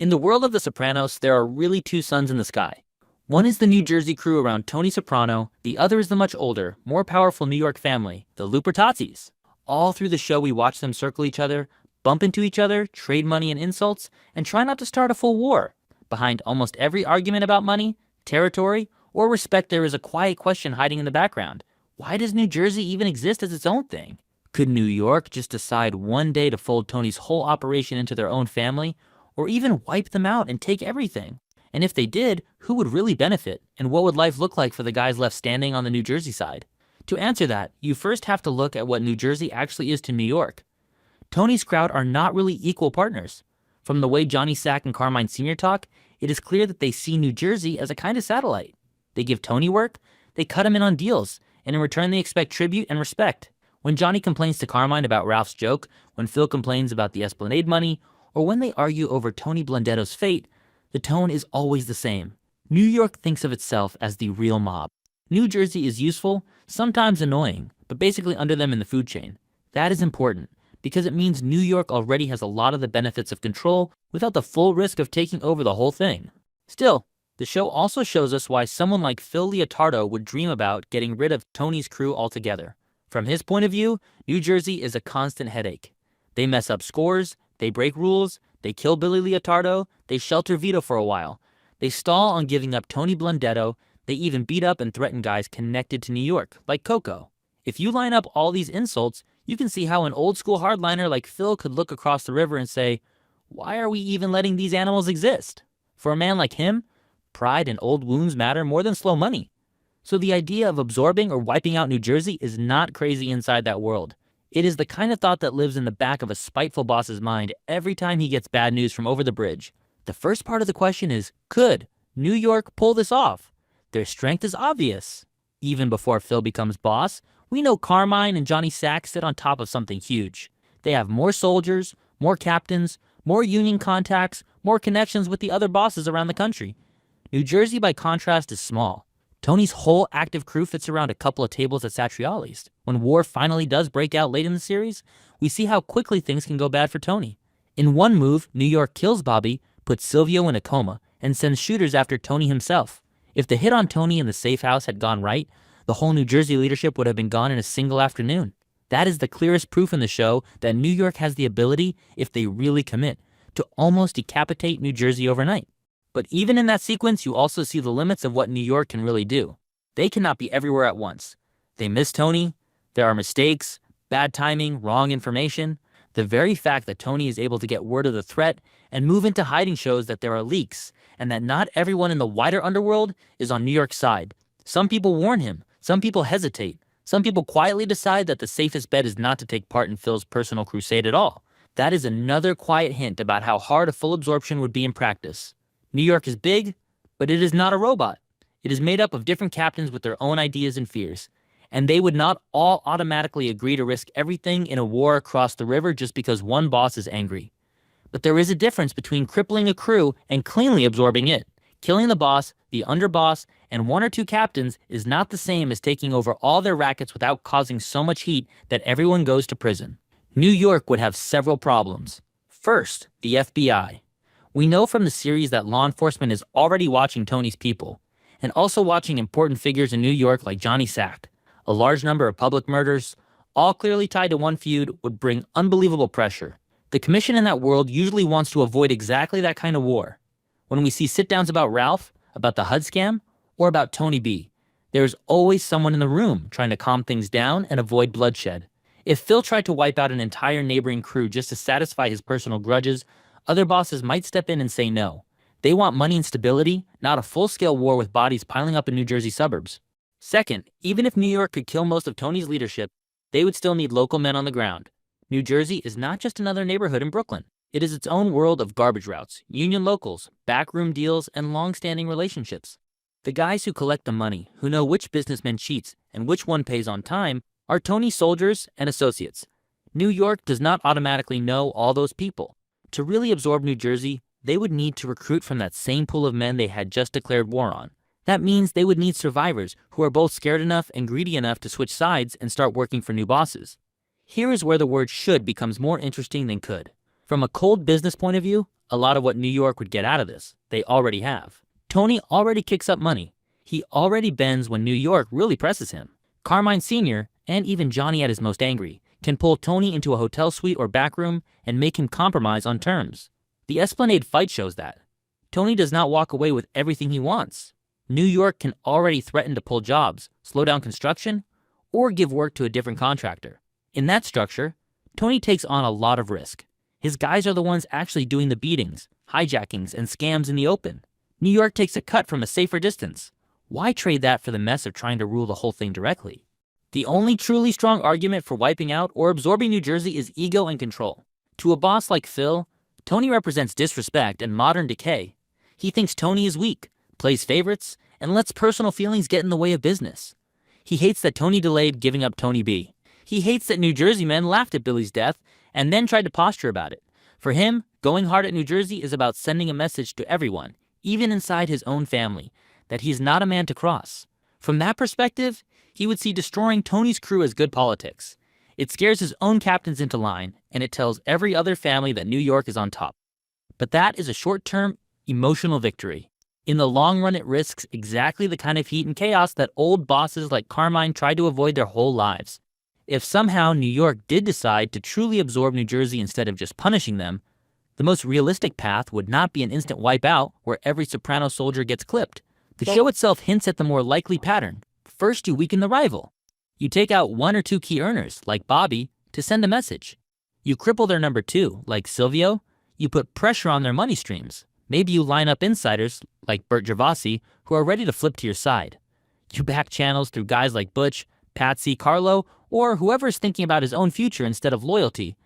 In the world of The Sopranos, there are really two suns in the sky. One is the New Jersey crew around Tony Soprano, the other is the much older, more powerful New York family, the Lupertazzis. All through the show we watch them circle each other, bump into each other, trade money and insults, and try not to start a full war. Behind almost every argument about money, territory, or respect there is a quiet question hiding in the background. Why does New Jersey even exist as its own thing? Could New York just decide one day to fold Tony's whole operation into their own family, or even wipe them out and take everything? And if they did, who would really benefit, and what would life look like for the guys left standing on the New Jersey side? To answer that, you first have to look at what New Jersey actually is to New York. Tony's crowd are not really equal partners. From the way Johnny Sack and Carmine Sr. talk, it is clear that they see New Jersey as a kind of satellite. They give Tony work, they cut him in on deals, and in return they expect tribute and respect. When Johnny complains to Carmine about Ralph's joke, when Phil complains about the Esplanade money, or when they argue over Tony Blundetto's fate, the tone is always the same. New York thinks of itself as the real mob. New Jersey is useful, sometimes annoying, but basically under them in the food chain. That is important, because it means New York already has a lot of the benefits of control without the full risk of taking over the whole thing. Still, the show also shows us why someone like Phil Leotardo would dream about getting rid of Tony's crew altogether. From his point of view, New Jersey is a constant headache. They mess up scores, they break rules, they kill Billy Leotardo, they shelter Vito for a while. They stall on giving up Tony Blundetto, they even beat up and threaten guys connected to New York, like Coco. If you line up all these insults, you can see how an old school hardliner like Phil could look across the river and say, why are we even letting these animals exist? For a man like him, pride and old wounds matter more than slow money. So the idea of absorbing or wiping out New Jersey is not crazy inside that world. It is the kind of thought that lives in the back of a spiteful boss's mind every time he gets bad news from over the bridge. The first part of the question is, could New York pull this off? Their strength is obvious. Even before Phil becomes boss, we know Carmine and Johnny Sack sit on top of something huge. They have more soldiers, more captains, more union contacts, more connections with the other bosses around the country. New Jersey, by contrast, is small. Tony's whole active crew fits around a couple of tables at Satriali's. When war finally does break out late in the series, we see how quickly things can go bad for Tony. In one move, New York kills Bobby, puts Silvio in a coma, and sends shooters after Tony himself. If the hit on Tony in the safe house had gone right, the whole New Jersey leadership would have been gone in a single afternoon. That is the clearest proof in the show that New York has the ability, if they really commit, to almost decapitate New Jersey overnight. But even in that sequence, you also see the limits of what New York can really do. They cannot be everywhere at once. They miss Tony, there are mistakes, bad timing, wrong information. The very fact that Tony is able to get word of the threat and move into hiding shows that there are leaks, and that not everyone in the wider underworld is on New York's side. Some people warn him, some people hesitate, some people quietly decide that the safest bet is not to take part in Phil's personal crusade at all. That is another quiet hint about how hard a full absorption would be in practice. New York is big, but it is not a robot. It is made up of different captains with their own ideas and fears, and they would not all automatically agree to risk everything in a war across the river just because one boss is angry. But there is a difference between crippling a crew and cleanly absorbing it. Killing the boss, the underboss, and one or two captains is not the same as taking over all their rackets without causing so much heat that everyone goes to prison. New York would have several problems. First, the FBI. We know from the series that law enforcement is already watching Tony's people, and also watching important figures in New York like Johnny Sack. A large number of public murders, all clearly tied to one feud, would bring unbelievable pressure. The commission in that world usually wants to avoid exactly that kind of war. When we see sit-downs about Ralph, about the HUD scam, or about Tony B, there's always someone in the room trying to calm things down and avoid bloodshed. If Phil tried to wipe out an entire neighboring crew just to satisfy his personal grudges, other bosses might step in and say no. They want money and stability, not a full-scale war with bodies piling up in New Jersey suburbs. Second, even if New York could kill most of Tony's leadership, they would still need local men on the ground. New Jersey is not just another neighborhood in Brooklyn. It is its own world of garbage routes, union locals, backroom deals, and long-standing relationships. The guys who collect the money, who know which businessman cheats and which one pays on time, are Tony's soldiers and associates. New York does not automatically know all those people. To really absorb New Jersey, they would need to recruit from that same pool of men they had just declared war on. That means they would need survivors who are both scared enough and greedy enough to switch sides and start working for new bosses. Here is where the word should becomes more interesting than could. From a cold business point of view, a lot of what New York would get out of this, they already have. Tony already kicks up money. He already bends when New York really presses him. Carmine Sr., and even Johnny at his most angry, can pull Tony into a hotel suite or back room and make him compromise on terms. The Esplanade fight shows that. Tony does not walk away with everything he wants. New York can already threaten to pull jobs, slow down construction, or give work to a different contractor. In that structure, Tony takes on a lot of risk. His guys are the ones actually doing the beatings, hijackings, and scams in the open. New York takes a cut from a safer distance. Why trade that for the mess of trying to rule the whole thing directly? The only truly strong argument for wiping out or absorbing New Jersey is ego and control. To a boss like Phil, Tony represents disrespect and modern decay. He thinks Tony is weak, plays favorites, and lets personal feelings get in the way of business. He hates that Tony delayed giving up Tony B. He hates that New Jersey men laughed at Billy's death and then tried to posture about it. For him, going hard at New Jersey is about sending a message to everyone, even inside his own family, that he is not a man to cross. From that perspective, he would see destroying Tony's crew as good politics. It scares his own captains into line, and it tells every other family that New York is on top. But that is a short-term, emotional victory. In the long run, it risks exactly the kind of heat and chaos that old bosses like Carmine tried to avoid their whole lives. If somehow New York did decide to truly absorb New Jersey instead of just punishing them, the most realistic path would not be an instant wipeout where every Soprano soldier gets clipped. The show itself hints at the more likely pattern. First, you weaken the rival. You take out one or two key earners, like Bobby, to send a message. You cripple their number two, like Silvio. You put pressure on their money streams. Maybe you line up insiders, like Bert Gervasi, who are ready to flip to your side. You back channels through guys like Butch, Patsy, Carlo, or whoever is thinking about his own future instead of loyalty.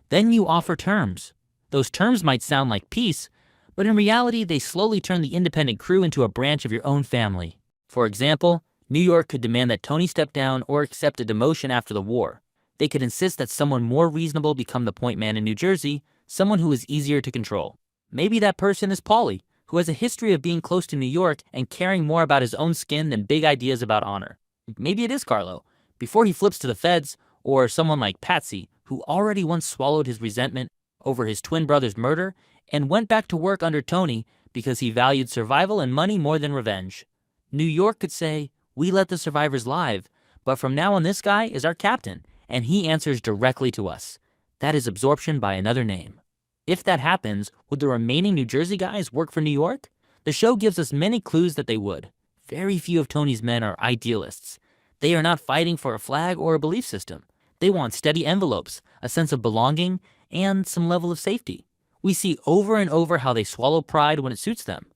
Then you offer terms. Those terms might sound like peace, but in reality, they slowly turn the independent crew into a branch of your own family. For example, New York could demand that Tony step down or accept a demotion after the war. They could insist that someone more reasonable become the point man in New Jersey, someone who is easier to control. Maybe that person is Paulie, who has a history of being close to New York and caring more about his own skin than big ideas about honor. Maybe it is Carlo, before he flips to the feds, or someone like Patsy, who already once swallowed his resentment over his twin brother's murder and went back to work under Tony because he valued survival and money more than revenge. New York could say, "We let the survivors live, but from now on this guy is our captain, and he answers directly to us." That is absorption by another name. If that happens, would the remaining New Jersey guys work for New York? The show gives us many clues that they would. Very few of Tony's men are idealists. They are not fighting for a flag or a belief system. They want steady envelopes, a sense of belonging, and some level of safety. We see over and over how they swallow pride when it suits them.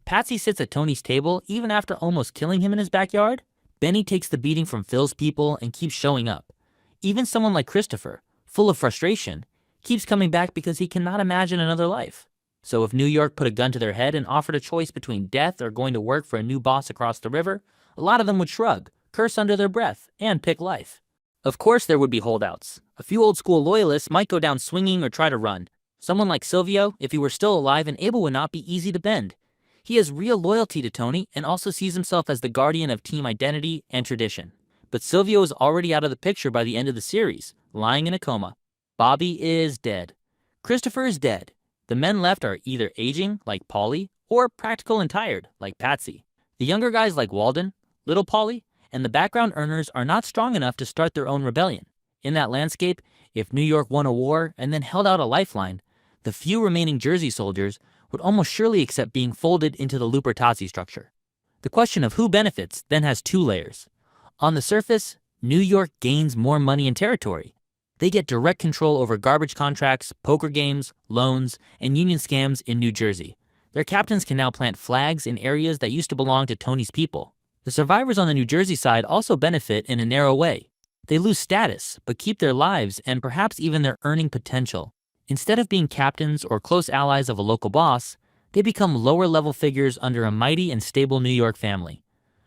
Patsy sits at Tony's table even after almost killing him in his backyard. Benny takes the beating from Phil's people and keeps showing up. Even someone like Christopher, full of frustration, keeps coming back because he cannot imagine another life. So if New York put a gun to their head and offered a choice between death or going to work for a new boss across the river, a lot of them would shrug, curse under their breath, and pick life. Of course there would be holdouts. A few old-school loyalists might go down swinging or try to run. Someone like Silvio, if he were still alive and able, would not be easy to bend. He has real loyalty to Tony and also sees himself as the guardian of team identity and tradition. But Silvio is already out of the picture by the end of the series, lying in a coma. Bobby is dead. Christopher is dead. The men left are either aging, like Paulie, or practical and tired, like Patsy. The younger guys like Walden, Little Paulie, and the background earners are not strong enough to start their own rebellion. In that landscape, if New York won a war and then held out a lifeline, the few remaining Jersey soldiers would almost surely accept being folded into the Lupertazzi structure. The question of who benefits then has two layers. On the surface, New York gains more money and territory. They get direct control over garbage contracts, poker games, loans, and union scams in New Jersey. Their captains can now plant flags in areas that used to belong to Tony's people. The survivors on the New Jersey side also benefit in a narrow way. They lose status, but keep their lives and perhaps even their earning potential. Instead of being captains or close allies of a local boss, they become lower-level figures under a mighty and stable New York family.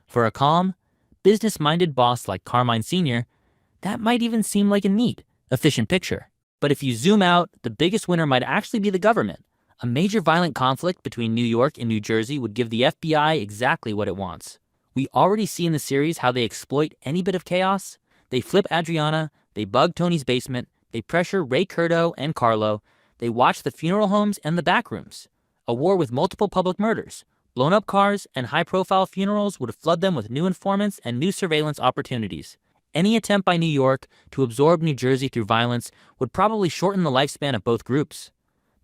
For a calm, business-minded boss like Carmine Sr., that might even seem like a neat, efficient picture. But if you zoom out, the biggest winner might actually be the government. A major violent conflict between New York and New Jersey would give the FBI exactly what it wants. We already see in the series how they exploit any bit of chaos. They flip Adriana, they bug Tony's basement, they pressure Ray Curto and Carlo, They watched the funeral homes and the backrooms. A war with multiple public murders, blown-up cars, and high-profile funerals would flood them with new informants and new surveillance opportunities. Any attempt by New York to absorb New Jersey through violence would probably shorten the lifespan of both groups.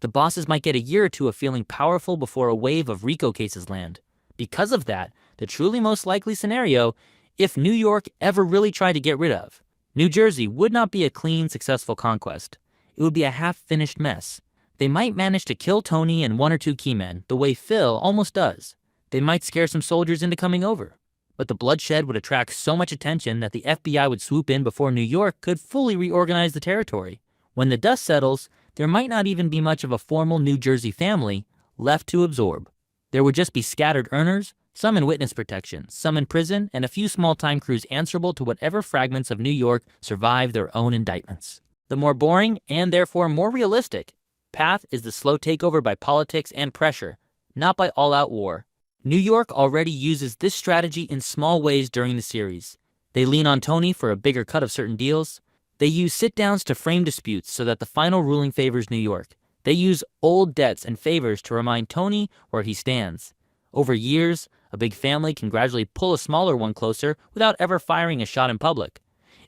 The bosses might get a year or two of feeling powerful before a wave of RICO cases land. Because of that, the truly most likely scenario, if New York ever really tried to get rid of New Jersey, would not be a clean, successful conquest. It would be a half-finished mess. They might manage to kill Tony and one or two key men, the way Phil almost does. They might scare some soldiers into coming over. But the bloodshed would attract so much attention that the FBI would swoop in before New York could fully reorganize the territory. When the dust settles, there might not even be much of a formal New Jersey family left to absorb. There would just be scattered earners, some in witness protection, some in prison, and a few small-time crews answerable to whatever fragments of New York survive their own indictments. The more boring, and therefore more realistic, path is the slow takeover by politics and pressure, not by all-out war. New York already uses this strategy in small ways during the series. They lean on Tony for a bigger cut of certain deals. They use sit-downs to frame disputes so that the final ruling favors New York. They use old debts and favors to remind Tony where he stands. Over years, a big family can gradually pull a smaller one closer without ever firing a shot in public.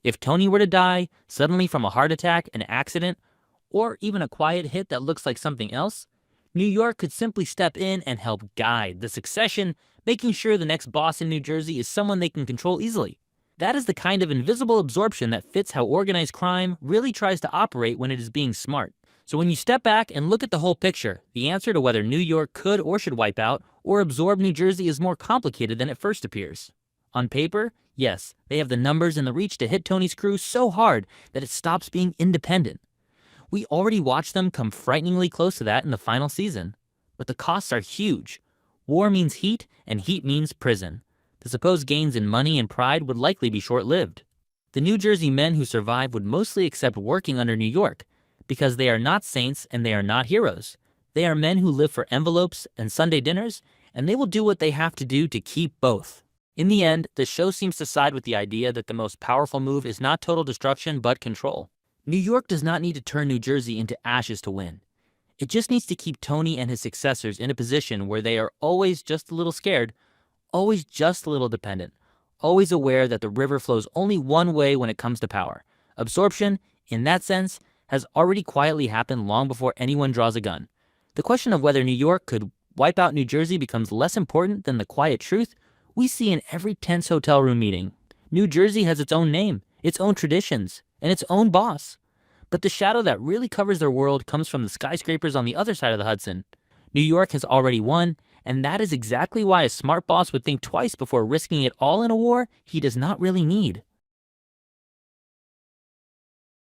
If Tony were to die, suddenly from a heart attack, an accident, or even a quiet hit that looks like something else, New York could simply step in and help guide the succession, making sure the next boss in New Jersey is someone they can control easily. That is the kind of invisible absorption that fits how organized crime really tries to operate when it is being smart. So when you step back and look at the whole picture, the answer to whether New York could or should wipe out or absorb New Jersey is more complicated than it first appears. On paper, yes, they have the numbers and the reach to hit Tony's crew so hard that it stops being independent. We already watched them come frighteningly close to that in the final season. But the costs are huge. War means heat, and heat means prison. The supposed gains in money and pride would likely be short-lived. The New Jersey men who survive would mostly accept working under New York, because they are not saints and they are not heroes. They are men who live for envelopes and Sunday dinners, and they will do what they have to do to keep both. In the end, the show seems to side with the idea that the most powerful move is not total destruction but control. New York does not need to turn New Jersey into ashes to win. It just needs to keep Tony and his successors in a position where they are always just a little scared, always just a little dependent, always aware that the river flows only one way when it comes to power. Absorption, in that sense, has already quietly happened long before anyone draws a gun. The question of whether New York could wipe out New Jersey becomes less important than the quiet truth we see in every tense hotel room meeting. New Jersey has its own name, its own traditions, and its own boss. But the shadow that really covers their world comes from the skyscrapers on the other side of the Hudson. New York has already won, and that is exactly why a smart boss would think twice before risking it all in a war he does not really need.